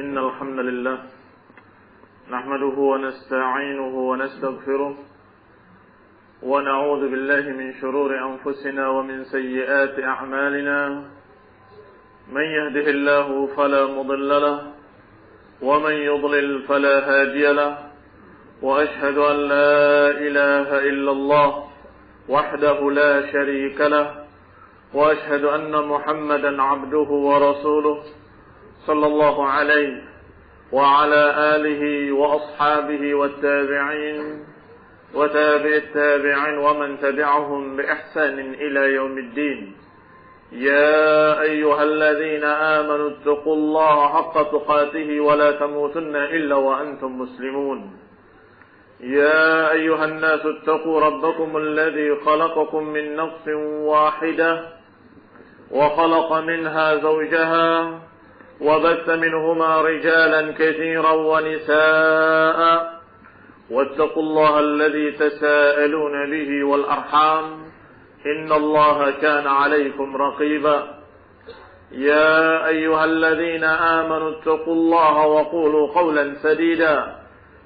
إن الحمد لله نحمده ونستعينه ونستغفره ونعوذ بالله من شرور أنفسنا ومن سيئات أعمالنا من يهده الله فلا مضل له ومن يضلل فلا هادي له وأشهد أن لا إله إلا الله وحده لا شريك له وأشهد أن محمدا عبده ورسوله صلى الله عليه وعلى آله وأصحابه والتابعين وتابع التابعين ومن تبعهم بإحسان إلى يوم الدين يا أيها الذين آمنوا اتقوا الله حق تقاته ولا تموتن إلا وأنتم مسلمون يا أيها الناس اتقوا ربكم الذي خلقكم من نفس واحدة وخلق منها زوجها وبث منهما رجالا كثيرا ونساء واتقوا الله الذي تساءلون به والأرحام إن الله كان عليكم رقيبا يا أيها الذين آمنوا اتقوا الله وقولوا قولا سديدا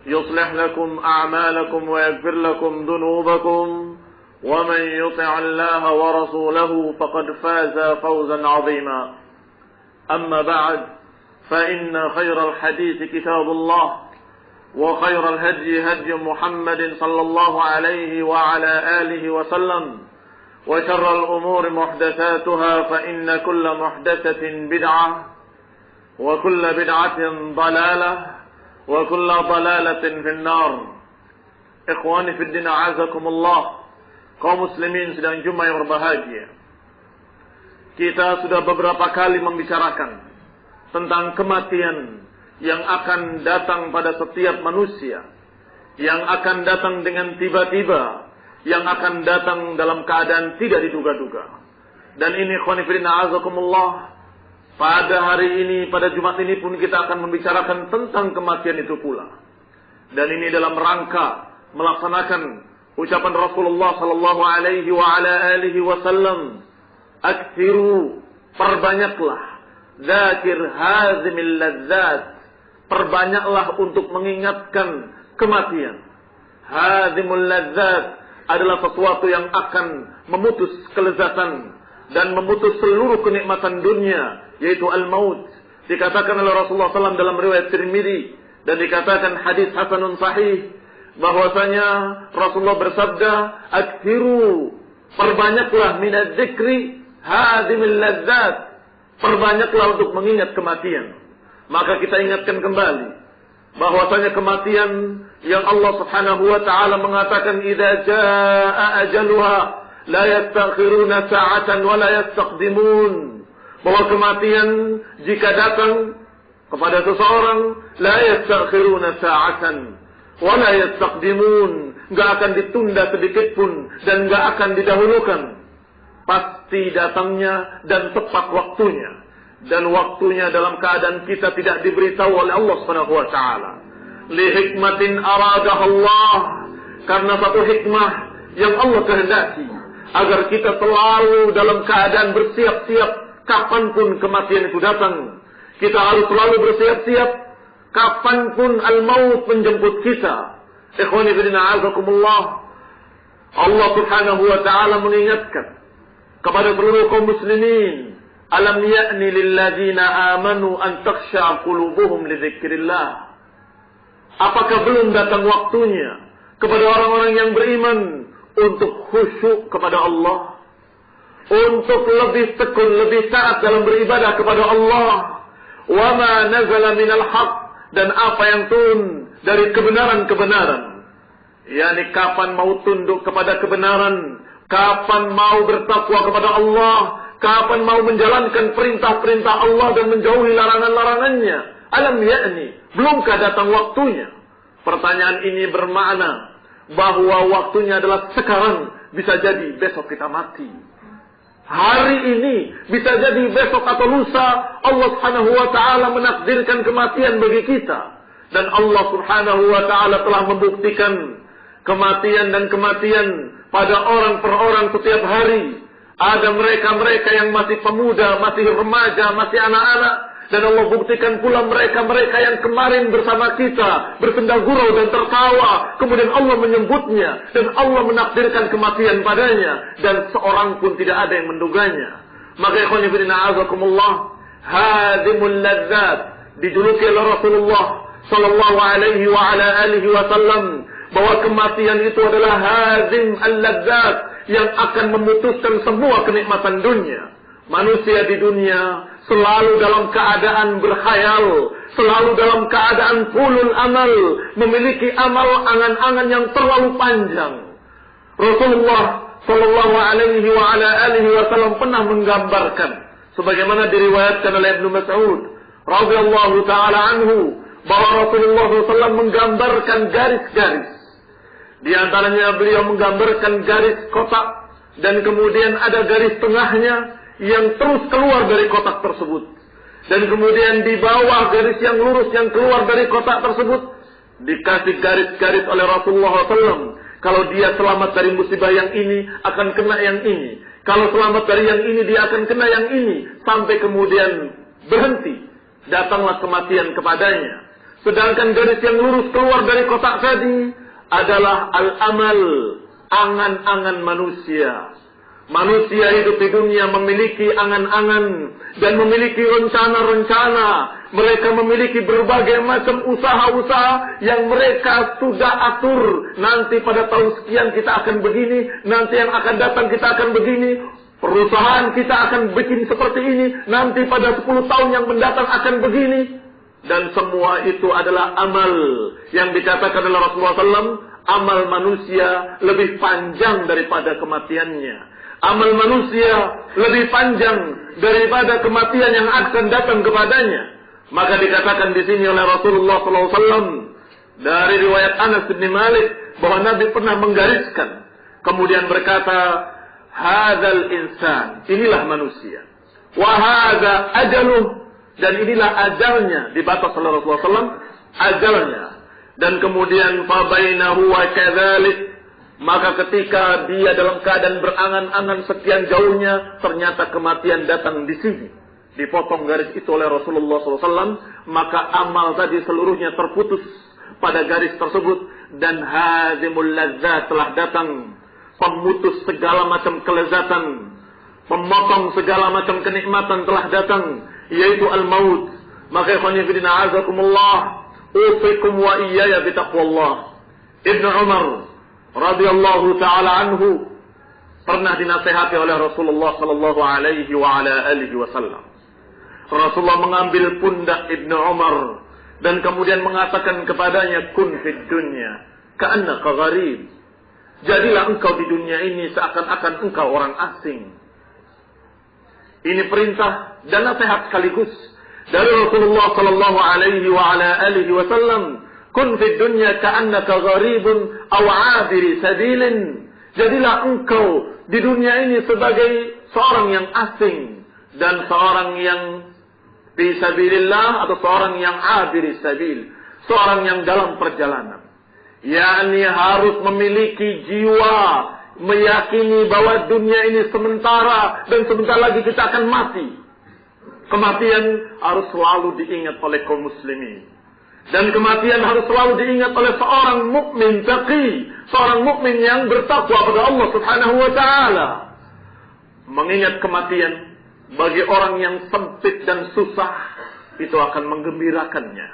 يصلح لكم أعمالكم ويغفر لكم ذنوبكم ومن يطع الله ورسوله فقد فاز فوزا عظيما أما بعد فإن خير الحديث كتاب الله وخير الهدي هدي محمد صلى الله عليه وعلى آله وسلم وشر الأمور محدثاتها فإن كل محدثة بدعة وكل بدعة ضلالة وكل ضلالة في النار. Ikhwani fi din, a'azakumullah. Kaum muslimin sedang Jumat yang berbahagia. Kita sudah beberapa kali membicarakan tentang kematian yang akan datang pada setiap manusia, yang akan datang dengan tiba-tiba, yang akan datang dalam keadaan tidak diduga-duga. Dan ini ikhwani fi din, a'azakumullah, pada hari ini, pada Jumat ini pun kita akan membicarakan tentang kematian itu pula. Dan ini dalam rangka melaksanakan ucapan Rasulullah sallallahu alaihi wa ala alihi wasallam, aktsiru, perbanyaklah, dzakir hazimil ladzat, perbanyaklah untuk mengingatkan kematian. Hazimul ladzat adalah sesuatu yang akan memutus kelezatan dan memutus seluruh kenikmatan dunia, yaitu al-maut. Dikatakan oleh Rasulullah SAW dalam riwayat Tirmidzi dan dikatakan hadis hasanun sahih, bahwasanya Rasulullah bersabda, aktsiru, perbanyaklah minadz dzikri hadimil ladzat, perbanyaklah untuk mengingat kematian. Maka kita ingatkan kembali bahwasanya kematian yang Allah Subhanahu wa taala mengatakan, idza jaa ajaluha la yastakhiruna sa'atan wa la yastaqdimun, bahwa kematian jika datang kepada seseorang, la yastakhiruna sa'atan wa la yastaqdimun, enggak akan ditunda sedikit pun dan enggak akan didahulukan. Pasti datangnya dan tepat waktunya, dan waktunya dalam keadaan kita tidak diberitahu oleh Allah Subhanahu wa taala. Li hikmatin aradaha Allah, karena satu hikmah yang Allah kehendaki agar kita selalu dalam keadaan bersiap-siap kapanpun kematian itu datang. Kita harus selalu bersiap-siap kapanpun al-maut menjemput kita. Ikhwani fillah, a'azakumullah, Allah Subhanahu wa taala mengingatkan kepada seluruh kaum muslimin, alam ya'ni lilladzina amanu an takhsha qulubuhum li dzikrillah. Apakah belum datang waktunya kepada orang-orang yang beriman untuk khusyuk kepada Allah, untuk lebih tekun, lebih taat dalam beribadah kepada Allah. Wa ma nazala minal haq, dan apa yang turun dari kebenaran-kebenaran. Yani kapan mau tunduk kepada kebenaran, kapan mau bertakwa kepada Allah, kapan mau menjalankan perintah-perintah Allah dan menjauhi larangan-larangannya. Alam ya'ni, belumkah datang waktunya? Pertanyaan ini bermakna bahwa waktunya adalah sekarang, bisa jadi besok kita mati. Hari ini, bisa jadi besok atau lusa, Allah Subhanahu wa taala menakdirkan kematian bagi kita. Dan Allah Subhanahu wa taala telah membuktikan kematian dan kematian pada orang per orang setiap hari. Ada mereka-mereka yang masih pemuda, masih remaja, masih anak-anak, Dan Allah buktikan pula mereka-mereka yang kemarin bersama kita bersenda gurau dan tertawa, kemudian Allah menyebutnya dan Allah menakdirkan kematian padanya, dan seorang pun tidak ada yang menduganya. Maka ikhwan fillah a'azakumullah, hadimul ladzat dijuluki oleh Rasulullah sallallahu alaihi wa ala alihi wasallam bahwa kematian itu adalah hadim al-ladzat yang akan memutuskan semua kenikmatan dunia. Manusia di dunia selalu dalam keadaan berkhayal, selalu dalam keadaan fulul amal, memiliki amal angan-angan yang terlalu panjang. Rasulullah sallallahu alaihi wa ala alihi wasallam pernah menggambarkan, sebagaimana diriwayatkan oleh Ibnu Mas'ud radhiyallahu taala anhu, bahwa Rasulullah SAW menggambarkan garis-garis. Di antaranya beliau menggambarkan garis kotak, dan kemudian ada garis tengahnya yang terus keluar dari kotak tersebut. Dan kemudian di bawah garis yang lurus yang keluar dari kotak tersebut dikasih garis-garis oleh Rasulullah SAW. Kalau dia selamat dari musibah yang ini, akan kena yang ini. Kalau selamat dari yang ini, dia akan kena yang ini. Sampai kemudian berhenti. Datanglah kematian kepadanya. Sedangkan garis yang lurus keluar dari kotak tadi adalah al-amal, angan-angan manusia. Manusia hidup di dunia memiliki angan-angan dan memiliki rencana-rencana. Mereka memiliki berbagai macam usaha-usaha yang mereka sudah atur. Nanti pada tahun sekian kita akan begini, nanti yang akan datang kita akan begini. Perusahaan kita akan bikin seperti ini, nanti pada 10 tahun yang mendatang akan begini. Dan semua itu adalah amal yang dikatakan oleh Rasulullah SAW, amal manusia lebih panjang daripada kematiannya. Amal manusia lebih panjang daripada kematian yang akan datang kepadanya. Maka dikatakan di sini oleh Rasulullah SAW dari riwayat Anas bin Malik bahwa Nabi pernah menggariskan, kemudian berkata, hadzal insan, inilah manusia, wa hadza ajaluh, dan inilah ajalnya, dibatas oleh Rasulullah SAW ajalnya. Dan kemudian fa bainahu wa kadzalik, maka ketika dia dalam keadaan berangan-angan sekian jauhnya, ternyata kematian datang di sini. Dipotong garis itu oleh Rasulullah SAW, maka amal tadi seluruhnya terputus pada garis tersebut. Dan hazimul ladzat telah datang, pemutus segala macam kelezatan, memotong segala macam kenikmatan telah datang, yaitu al-maut. Maka ikhwan fillah a'azakumullah, usikum wa iyaya bitaqwallah. Ibnu Umar radhiyallahu taala anhu pernah dinasihati oleh Rasulullah sallallahu alaihi wa ala alihi wasallam. Rasulullah mengambil pundak Ibnu Umar dan kemudian mengatakan kepadanya, kun fid dunya ka'annaka gharib. Jadilah engkau di dunia ini seakan-akan engkau orang asing. Ini perintah dan nasihat sekaligus dari Rasulullah sallallahu alaihi wa ala alihi wasallam. Kun fid dunya ka'annaka gharibun aw 'abiri sabilin. Jadilah engkau di dunia ini sebagai seorang yang asing dan seorang yang fi sabilillah, atau seorang yang 'abiri sabil, seorang yang dalam perjalanan. yakni harus memiliki jiwa meyakini bahwa dunia ini sementara dan sebentar lagi kita akan mati. Kematian harus selalu diingat oleh kaum muslimin. Dan kematian harus selalu diingat oleh seorang mukmin taqi, seorang mukmin yang bertakwa kepada Allah Subhanahu wa taala. Mengingat kematian bagi orang yang sempit dan susah itu akan menggembirakannya.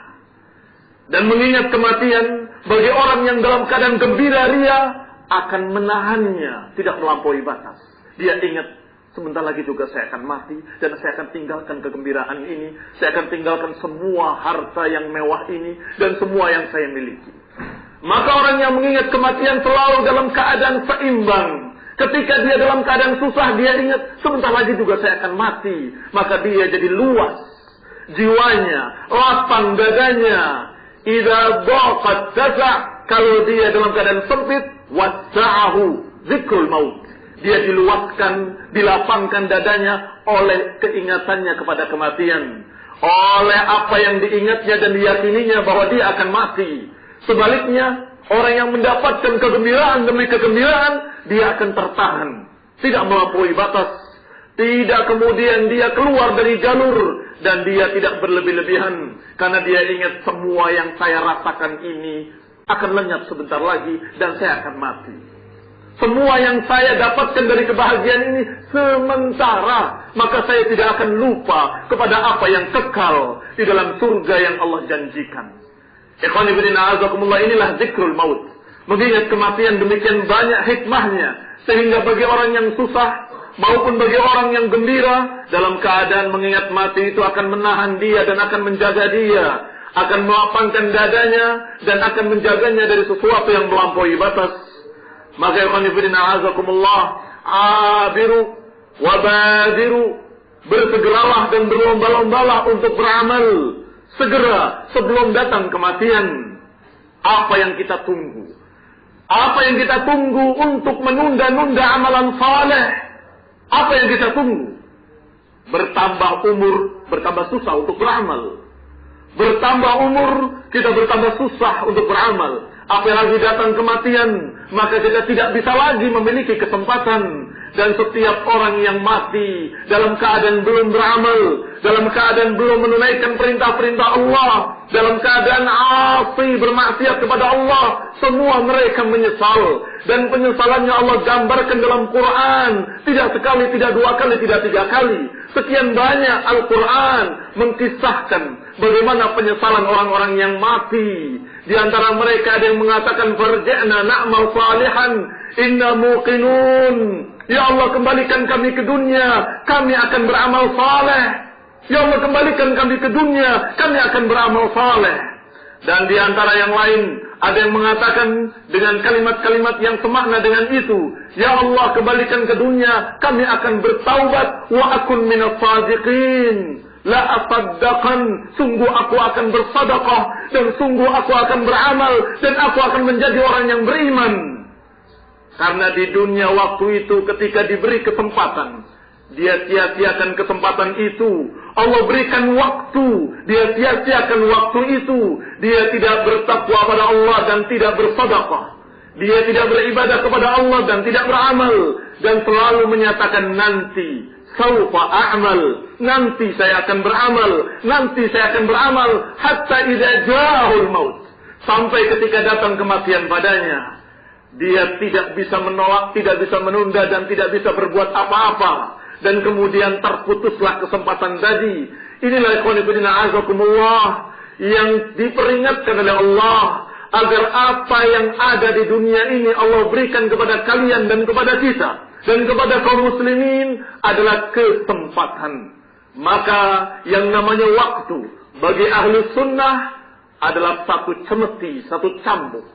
Dan mengingat kematian bagi orang yang dalam keadaan gembira ria akan menahannya, tidak melampaui batas. Dia ingat sebentar lagi juga saya akan mati dan saya akan tinggalkan kegembiraan ini, saya akan tinggalkan semua harta yang mewah ini dan semua yang saya miliki. Maka orang yang mengingat kematian selalu dalam keadaan seimbang. Ketika dia dalam keadaan susah, dia ingat sebentar lagi juga saya akan mati. Maka dia jadi luas jiwanya, lapang dadanya. Idza dhaqat tasa', kalau dia dalam keadaan sempit, wasa'ahu dzikrul maut. Dia diluaskan, dilapangkan dadanya oleh keingatannya kepada kematian. Oleh apa yang diingatnya dan diyakininya bahwa dia akan mati. Sebaliknya, orang yang mendapatkan kegembiraan demi kegembiraan, dia akan tertahan. Tidak melampaui batas. Tidak kemudian dia keluar dari jalur dan dia tidak berlebih-lebihan karena dia ingat semua yang saya rasakan ini akan lenyap sebentar lagi dan saya akan mati. Semua yang saya dapatkan dari kebahagiaan ini sementara, maka saya tidak akan lupa kepada apa yang kekal di dalam surga yang Allah janjikan. Ikhwani fillah, azakumullah, inilah zikrul maut. Mengingat kematian demikian banyak hikmahnya, sehingga bagi orang yang susah maupun bagi orang yang gembira, dalam keadaan mengingat mati itu akan menahan dia dan akan menjaga dia, akan melapangkan dadanya dan akan menjaganya dari sesuatu yang melampaui batas. Maka ikhwan fillah azakumullah, abiru wabadiru, bersegeralah dan berlomba-lombalah untuk beramal segera sebelum datang kematian. Apa yang kita tunggu? Apa yang kita tunggu untuk menunda-nunda amalan saleh? Apa yang kita tunggu? Bertambah umur, bertambah susah untuk beramal. Bertambah umur, kita bertambah susah untuk beramal. Apalagi datang kematian, maka kita tidak bisa lagi memiliki kesempatan. Dan setiap orang yang mati dalam keadaan belum beramal, dalam keadaan belum menunaikan perintah-perintah Allah, dalam keadaan asi bermaksiat kepada Allah, semua mereka menyesal. Dan penyesalannya Allah gambarkan dalam Quran, tidak sekali, tidak dua kali, tidak tiga kali. Sekian banyak Al-Quran mengkisahkan bagaimana penyesalan orang-orang yang mati. Di antara mereka ada yang mengatakan, farji'na na'mal salihan inna muqinun. Ya Allah, kembalikan kami ke dunia, kami akan beramal saleh. Ya Allah, kembalikan kami ke dunia, kami akan beramal saleh. Dan di antara yang lain ada yang mengatakan dengan kalimat-kalimat yang semakna dengan itu, ya Allah, kembalikan ke dunia, kami akan bertaubat, wa akun minas sadiqin. La asaddaqan, sungguh aku akan bersedekah, dan sungguh aku akan beramal, dan aku akan menjadi orang yang beriman. Karena di dunia waktu itu ketika diberi kesempatan, dia sia-siakan kesempatan itu. Allah berikan waktu, dia sia-siakan waktu itu. Dia tidak bertakwa pada Allah dan tidak bersedekah. Dia tidak beribadah kepada Allah dan tidak beramal. Dan selalu menyatakan nanti, saufa a'mal, nanti saya akan beramal, nanti saya akan beramal, hatta idza ja'ahul maut, sampai ketika datang kematian padanya, dia tidak bisa menolak, tidak bisa menunda, dan tidak bisa berbuat apa-apa. Dan kemudian terputuslah kesempatan tadi. Inilah ikhwan fillah azakumullah yang diperingatkan oleh Allah, agar apa yang ada di dunia ini Allah berikan kepada kalian dan kepada kita dan kepada kaum muslimin adalah kesempatan. Maka yang namanya waktu bagi ahli sunnah adalah satu cemeti, satu cambuk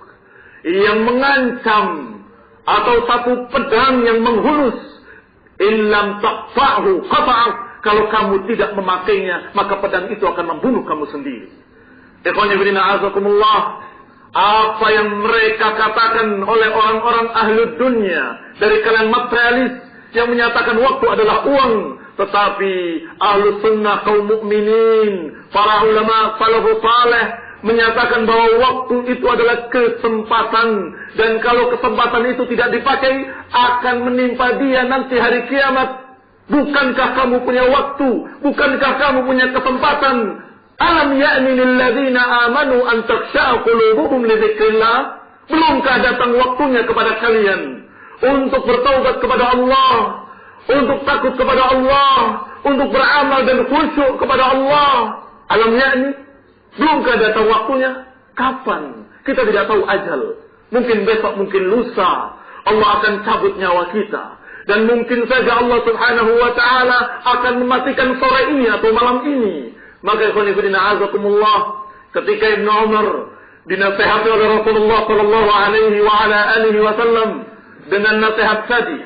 yang mengancam, atau satu pedang yang menghunus. Illam taqfa'hu qata'ak, kalau kamu tidak memakainya, maka pedang itu akan membunuh kamu sendiri. Ikhwani fillah azakumullah, apa yang mereka katakan oleh orang-orang ahli dunia dari kalangan materialis yang menyatakan waktu adalah uang, tetapi ahli sunnah kaum mukminin, para ulama salafus saleh menyatakan bahwa waktu itu adalah kesempatan, dan kalau kesempatan itu tidak dipakai akan menimpa dia nanti hari kiamat. Bukankah kamu punya waktu? Bukankah kamu punya kesempatan? Alam ya'ni lil ladzina amanu an takhsha'a qulubuhum li dzikrillah? Belumkah datang waktunya kepada kalian untuk bertaubat kepada Allah, untuk takut kepada Allah, untuk beramal dan khusyuk kepada Allah? Alam ya'ni, belumkah datang waktunya? Kapan? Kita tidak tahu ajal. Mungkin besok, mungkin lusa Allah akan cabut nyawa kita. Dan mungkin saja Allah subhanahu wa ta'ala akan mematikan sore ini atau malam ini. Maka ikhwan fillah azakumullah, ketika Ibnu Umar dinasihati oleh Rasulullah sallallahu alaihi wa ala alihi wasallam dengan nasihat tadi,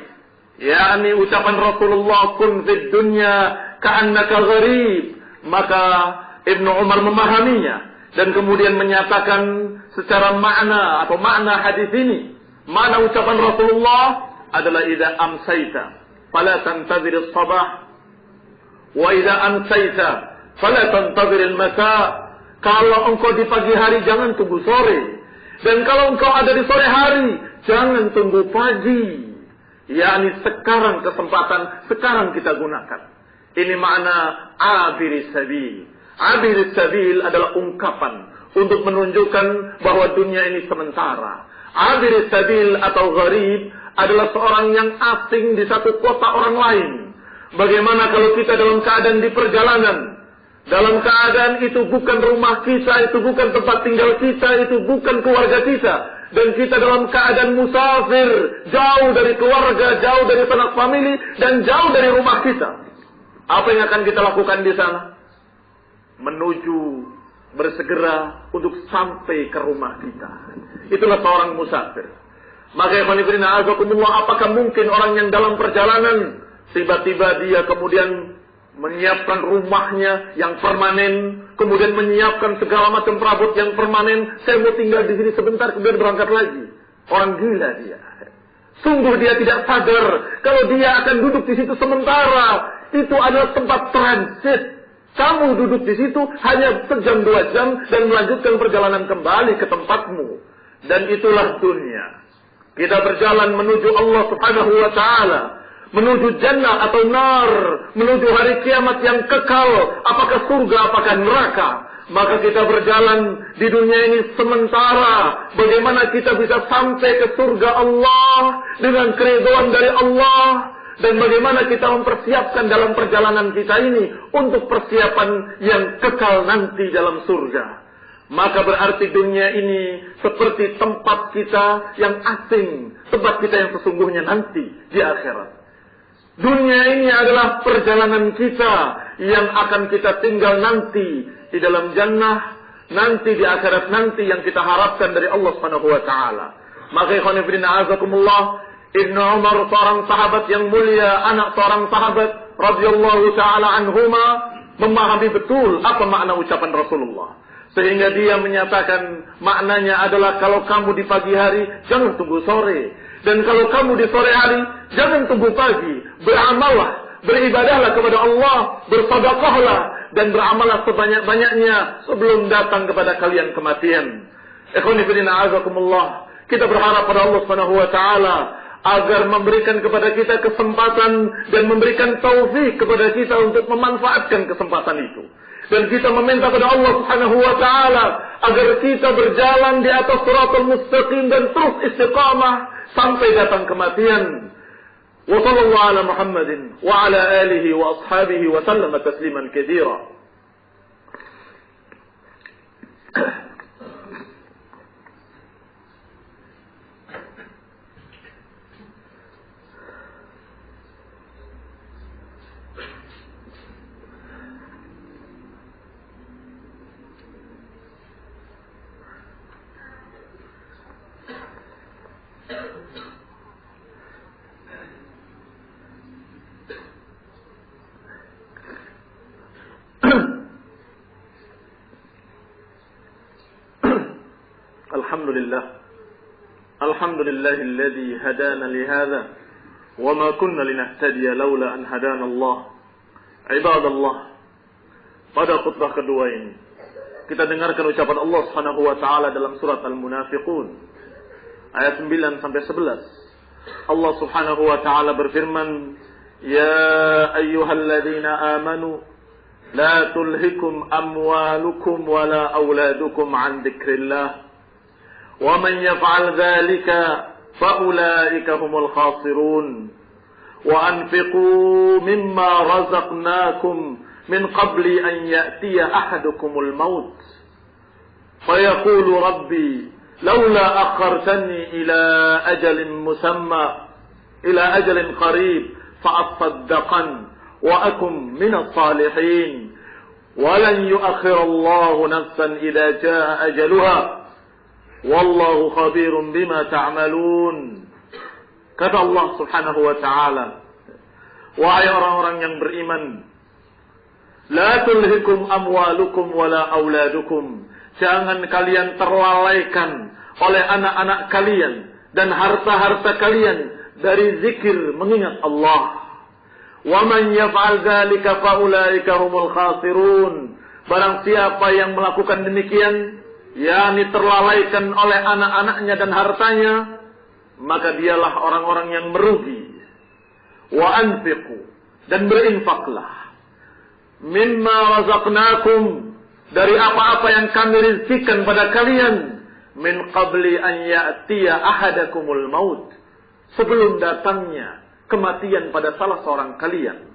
yakni ucapan Rasulullah, kun fid dunya ka'annaka gharib, maka Ibnu Umar memahaminya dan kemudian menyatakan secara makna atau makna hadis ini. Makna ucapan Rasulullah adalah idza amsayta fala tantazir as-sabah wa idza amsayta fala tantazir al-masa. Kalau engkau di pagi hari jangan tunggu sore, dan kalau engkau ada di sore hari jangan tunggu pagi. Yakni sekarang kesempatan, sekarang kita gunakan. Ini makna abiris sabil. Abiris sabil adalah ungkapan untuk menunjukkan bahwa dunia ini sementara. Abiris sabil atau gharib adalah seorang yang asing di satu kota orang lain. Bagaimana kalau kita dalam keadaan di perjalanan? Dalam keadaan itu bukan rumah kita, itu bukan tempat tinggal kita, itu bukan keluarga kita. Dan kita dalam keadaan musafir, jauh dari keluarga, jauh dari sanak famili, dan jauh dari rumah kita. Apa yang akan kita lakukan di sana? Menuju, bersegera untuk sampai ke rumah kita. Itulah seorang musafir. Maka ya khonifirina azakumullah, apakah mungkin orang yang dalam perjalanan tiba-tiba dia kemudian menyiapkan rumahnya yang permanen, kemudian menyiapkan segala macam perabot yang permanen, saya mau tinggal di sini sebentar kemudian berangkat lagi. Orang gila dia. Sungguh dia tidak sadar kalau dia akan duduk di situ sementara. Itu adalah tempat transit. Kamu duduk di situ hanya sejam 2 jam dan melanjutkan perjalanan kembali ke tempatmu. Dan itulah dunia. Kita berjalan menuju Allah Subhanahu wa taala, menuju jannah atau nar, menuju hari kiamat yang kekal, apakah surga, apakah neraka. Maka kita berjalan di dunia ini sementara. Bagaimana kita bisa sampai ke surga Allah dengan keridhaan dari Allah, dan bagaimana kita mempersiapkan dalam perjalanan kita ini untuk persiapan yang kekal nanti dalam surga. Maka berarti dunia ini seperti tempat kita yang asing, tempat kita yang sesungguhnya nanti di akhirat. Dunia ini adalah perjalanan kita yang akan kita tinggal nanti di dalam jannah, nanti di akhirat nanti yang kita harapkan dari Allah Subhanahu wa taala. Maka ikhwan fillah azakumullah, Ibnu Umar seorang sahabat yang mulia, anak seorang sahabat radhiyallahu taala anhuma, memahami betul apa makna ucapan Rasulullah. Sehingga dia menyatakan maknanya adalah kalau kamu di pagi hari jangan tunggu sore, dan kalau kamu di sore hari jangan tunggu pagi. Beramallah, beribadahlah kepada Allah, bersedekahlah, dan beramallah sebanyak-banyaknya sebelum datang kepada kalian kematian. Ikhwani fillah azakumullah, kita berharap pada Allah Subhanahu wa taala agar memberikan kepada kita kesempatan dan memberikan taufik kepada kita untuk memanfaatkan kesempatan itu. Dan kita meminta kepada Allah Subhanahu wa taala agar kita berjalan di atas shiratal mustaqim dan terus istiqamah sampai datang kematian. Wa sallallahu ala Muhammadin wa ala alihi wa ashabihi wa sallama tasliman katsira. الحمد لله الذي هدانا لهذا وما كنا لنهتدي لولا أن هدانا الله. عباد الله, pada khutbah kedua ini kita dengarkan ucapan Allah Subhanahu wa taala dalam surat Al-Munafiqun ayat 9 sampai 11. Allah Subhanahu wa taala berfirman, "Ya ayyuhalladzina amanu la tulhikum amwalukum wala auladukum an dzikrillah. وَمَنْ يَفْعَلْ ذَلِكَ فَأُولَئِكَ هُمُ الْخَاسِرُونَ وَأَنْفِقُوا مِمَّا رَزَقْنَاكُمْ مِنْ قَبْلِ أَنْ يَأْتِيَ أَحَدُكُمُ الْمَوْتُ فَيَقُولُ رَبِّي لَوْلَا أَخَّرْتَنِي إِلَى أَجَلٍ قَرِيبٍ فَأَصَّدَّقَنَ وَأَكُنْ مِنَ الصَّالِحِينَ وَلَنْ يُؤَخِّرَ اللَّهُ نَفْسًا إِذَا جَاءَ أَجَلُهَا Wallahu khabirun bima ta'malun." Kata Allah Subhanahu wa taala, wahai orang-orang yang beriman, la tulhikum amwalukum wala auladukum, jangan kalian terlalaikan oleh anak-anak kalian dan harta-harta kalian dari zikir mengingat Allah. Wa man yaf'al dzalika fa ulaika humul khasirun. Barang siapa yang melakukan demikian, yakni terlalaikan oleh anak-anaknya dan hartanya, maka dialah orang-orang yang merugi. Wa anfiqu, dan berinfaklah. mimma razaqnakum, dari apa-apa yang kami rizkikan pada kalian, min qabli an ya'tiya ahadakumul maut, sebelum datangnya kematian pada salah seorang kalian.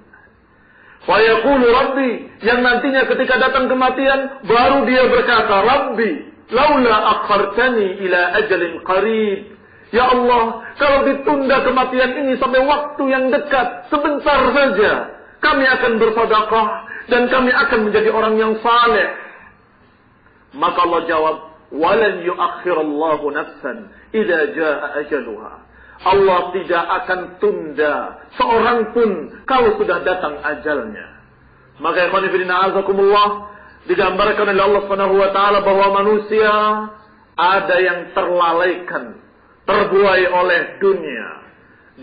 Fa yaqulu rabbi, yang nantinya ketika datang kematian baru dia berkata, Rabbi laula akhartani ila ajalin qarib, ya Allah, kalau ditunda kematian ini sampai waktu yang dekat, sebentar saja, kami akan bersedekah dan kami akan menjadi orang yang saleh. Maka Allah jawab, walan yuakhirallahu nafsan idza jaa ajaluha. Allah tidak akan tunda seorang pun kalau sudah datang ajalnya. Maka ikhwan fillah azakumullah, digambarkan oleh Allah Subhanahu wa taala bahwa manusia ada yang terlalaikan, terbuai oleh dunia,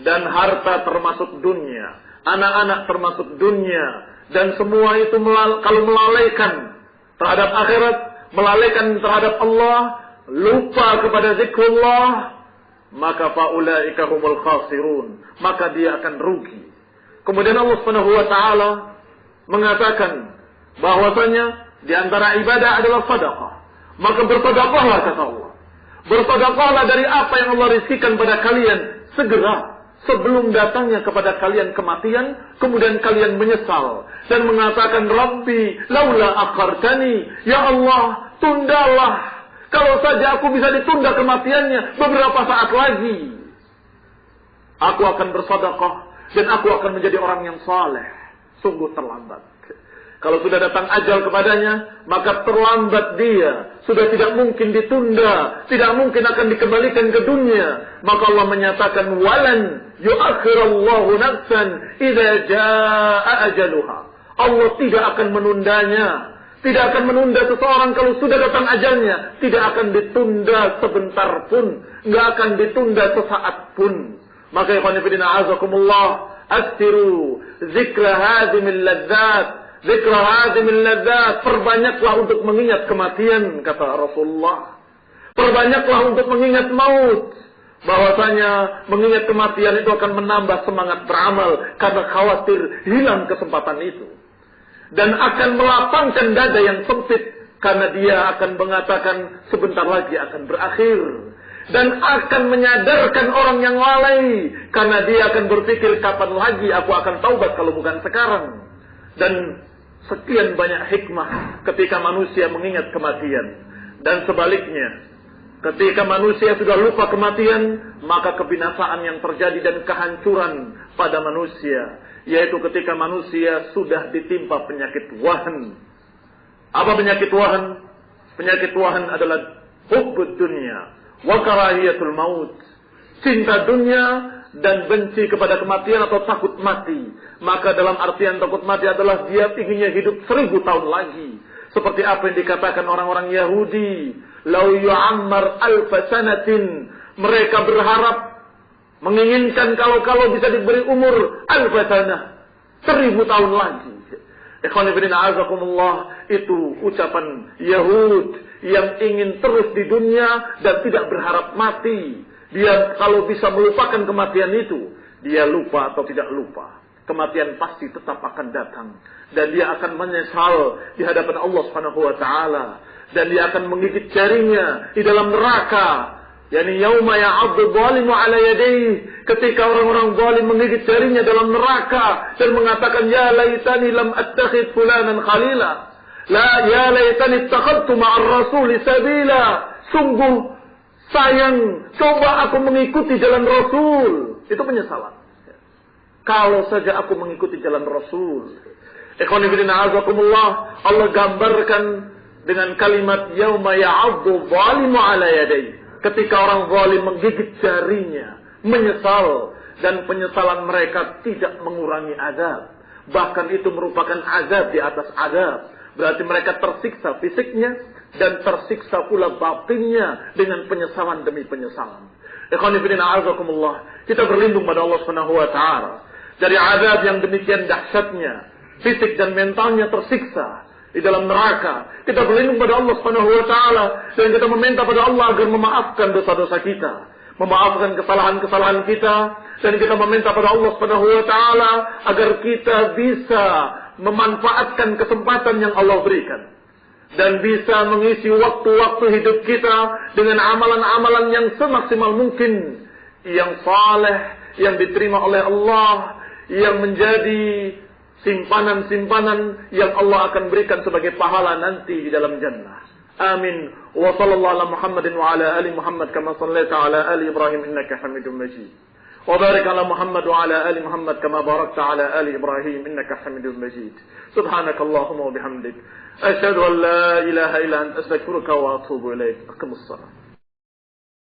dan harta termasuk dunia, anak-anak termasuk dunia, dan semua itu kalau melalaikan terhadap akhirat, melalaikan terhadap Allah, lupa kepada zikrullah, maka faulaika humul khasirun, maka dia akan rugi. Kemudian Allah Subhanahu wa taala mengatakan bahwasanya di antara ibadah adalah sedekah. Maka bersedekahlah, kata Allah. Bersedekahlah dari apa yang Allah rizkikan pada kalian segera, sebelum datangnya kepada kalian kematian, kemudian kalian menyesal dan mengatakan, Rabbi laula akhartani, ya Allah, tundalah, kalau saja aku bisa ditunda kematiannya beberapa saat lagi, aku akan bersedekah dan aku akan menjadi orang yang saleh. Sungguh terlambat. Kalau sudah datang ajal kepadanya, maka terlambat dia. Sudah tidak mungkin ditunda, tidak mungkin akan dikembalikan ke dunia. Maka Allah menyatakan, walan yuakhirallahu nafsan idza jaa ajaluha. Allah tidak akan menundanya, tidak akan menunda seseorang kalau sudah datang ajalnya. Tidak akan ditunda sebentar pun, nggak akan ditunda sesaat pun. Maka ikhwan fillah azakumullah, aksiru zikra hadimil ladzat, zikra hadimil ladzat, perbanyaklah untuk mengingat kematian, kata Rasulullah. Perbanyaklah untuk mengingat maut. Bahwasanya mengingat kematian itu akan menambah semangat beramal, karena khawatir hilang kesempatan itu. Dan akan melapangkan dada yang sempit, karena dia akan mengatakan sebentar lagi akan berakhir. Dan akan menyadarkan orang yang lalai, karena dia akan berpikir kapan lagi aku akan taubat kalau bukan sekarang. Dan sekian banyak hikmah ketika manusia mengingat kematian. Dan sebaliknya, ketika manusia sudah lupa kematian, maka kebinasaan yang terjadi dan kehancuran pada manusia, yaitu ketika manusia sudah ditimpa penyakit wahan. Apa penyakit wahan? Penyakit wahan adalah hubbud dunya wa karahiyatul maut, cinta dunia dan benci kepada kematian atau takut mati. Maka dalam artian takut mati adalah dia inginnya hidup 1000 tahun lagi. Seperti apa yang dikatakan orang-orang Yahudi, lau yu'ammar alfa sanatin, mereka berharap, menginginkan kalau bisa diberi umur alfa sanah, 1000 tahun lagi. Ikhwan fillah azakumullah, itu ucapan Yahud yang ingin terus di dunia dan tidak berharap mati. Dia kalau bisa melupakan kematian itu, dia lupa atau tidak lupa, kematian pasti tetap akan datang. Dan dia akan menyesal di hadapan Allah Subhanahu wa taala. Dan dia akan menggigit jarinya di dalam neraka. Yani yauma ya'addu dhalimu ala yadayhi, ketika orang-orang zalim menggigit jarinya dalam neraka dan mengatakan, ya laitani lam attakhid fulanan khalila. La ya laitani ittakhadtu ma'ar rasuli sabila. Sungguh sayang, coba aku mengikuti jalan Rasul. Itu penyesalan. Kalau saja aku mengikuti jalan Rasul. Ikhwan fillah azakumullah, Allah gambarkan dengan kalimat yauma ya'addu dhalimu ala yadayhi, ketika orang zalim menggigit jarinya, menyesal, dan penyesalan mereka tidak mengurangi azab. Bahkan itu merupakan azab di atas azab. Berarti mereka tersiksa fisiknya dan tersiksa pula batinnya dengan penyesalan demi penyesalan. Ikhwan fillah azakumullah, kita berlindung pada Allah Subhanahu wa taala dari azab yang demikian dahsyatnya, fisik dan mentalnya tersiksa di dalam neraka. Kita berlindung pada Allah Subhanahu wa taala dan kita meminta pada Allah agar memaafkan dosa-dosa kita, memaafkan kesalahan-kesalahan kita, dan kita meminta pada Allah Subhanahu wa taala agar kita bisa memanfaatkan kesempatan yang Allah berikan. Dan bisa mengisi waktu-waktu hidup kita dengan amalan-amalan yang semaksimal mungkin. Yang saleh, yang diterima oleh Allah, yang menjadi simpanan-simpanan yang Allah akan berikan sebagai pahala nanti di dalam jannah. Amin. Wa sallallahu ala Muhammadin wa ala ali Muhammad kama sallaita ala ali Ibrahim innaka Hamidum Majid. Wa barik ala Muhammad wa ala ali Muhammad kama barakta ala ali Ibrahim innaka Hamidum Majid. Subhanakallahumma wa bihamdik asyhadu an la ilaha illa anta astaghfiruka wa atubu ilaik. Aqimus salat.